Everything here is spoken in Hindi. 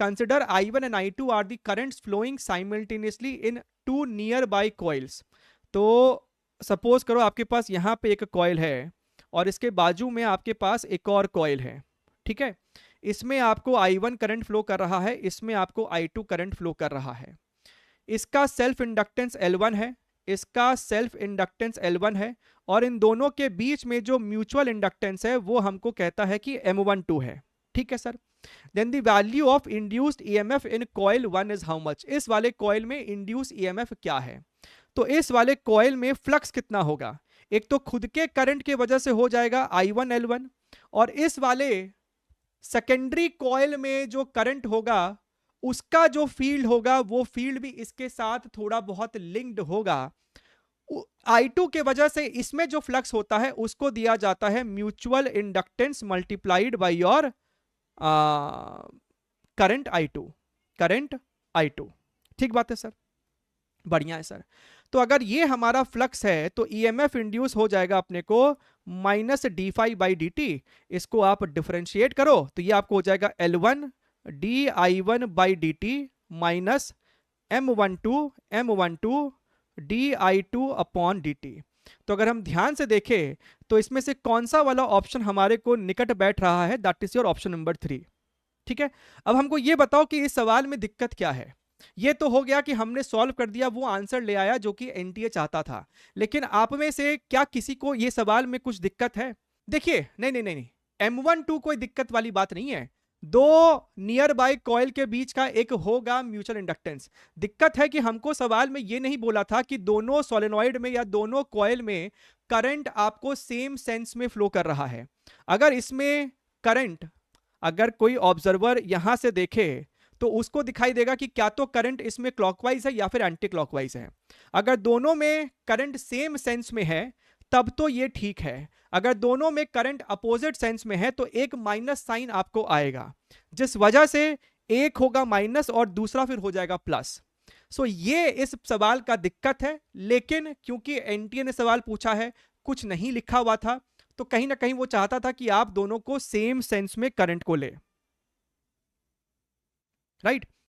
Consider I1 and I2 are the currents flowing simultaneously in two nearby coils. तो सपोज करो आपके पास यहाँ पे एक कॉइल है और इसके बाजू में आपके पास एक और कॉइल है, ठीक है। इसमें आपको I1 करंट फ्लो कर रहा है, इसमें आपको I2 करंट फ्लो कर रहा है। इसका सेल्फ इंडक्टेंस L1 है, इसका सेल्फ इंडक्टेंस L1 है, और इन दोनों के बीच में जो म्यूचुअल इंडक्टेंस है वो हमको कहता है कि M12 है, ठीक है sir. Then the value of induced EMF in coil 1 is how much. इस वाले कॉइल में इंड्यूस ईएमएफ क्या है? तो इस वाले कॉइल में फ्लक्स कितना होगा? एक तो खुद के करंट की वजह से हो जाएगा I1 L1, और इस वाले सेकेंडरी कॉइल में जो करंट होगा उसका जो फील्ड होगा वो फील्ड भी इसके साथ थोड़ा बहुत लिंक्ड होगा। I2 के वजह से इसमें जो फ्लक्स होता है उसको दिया जाता है mutual inductance multiplied by your current I2, current I2। ठीक बात है सर, बढ़िया है सर। तो अगर ये हमारा फ्लक्स है तो ईएमएफ इंड्यूस हो जाएगा अपने को minus d phi by d t. इसको आप डिफरेंशिएट करो तो ये आपको हो जाएगा L1 D I one by d T minus M12 D I two upon D T. तो अगर हम ध्यान से देखें तो इसमें से कौन सा वाला ऑप्शन हमारे को निकट बैठ रहा है? That is your option number 3, ठीक है। अब हमको ये बताओ कि इस सवाल में दिक्कत क्या है। ये तो हो गया कि हमने सॉल्व कर दिया, वो आंसर ले आया जो कि एनटीए चाहता था। लेकिन आप में से क्या किसी को ये सवाल में कुछ दिक्कत है? देखिए नहीं नहीं नहीं नहीं, M12 कोई दिक्कत वाली बात नहीं है। दो नियर बाय कॉइल के बीच का एक होगा म्यूचुअल इंडक्टेंस। दिक्कत है कि हमको सवाल में ये नहीं बोला था कि दोनों सोलेनॉइड में या दोनों कॉइल में करंट आपको सेम सेंस में फ्लो कर रहा है। अगर इसमें करंट, अगर कोई ऑब्जर्वर यहां से देखे तो उसको दिखाई देगा कि क्या तो करंट इसमें क्लॉकवाइज है या फिर एंटी क्लॉकवाइज है। अगर दोनों में करंट सेम सेंस में है तब तो ये ठीक है। अगर दोनों में करंट अपोजिट सेंस में है तो एक माइनस साइन आपको आएगा, जिस वजह से एक होगा माइनस और दूसरा फिर हो जाएगा प्लस। सो ये इस सवाल का दिक्कत है। लेकिन क्योंकि एनटीए ने सवाल पूछा है, कुछ नहीं लिखा हुआ था, तो कहीं ना कहीं वो चाहता था कि आप दोनों को सेम सेंस में करंट को ले, राइट।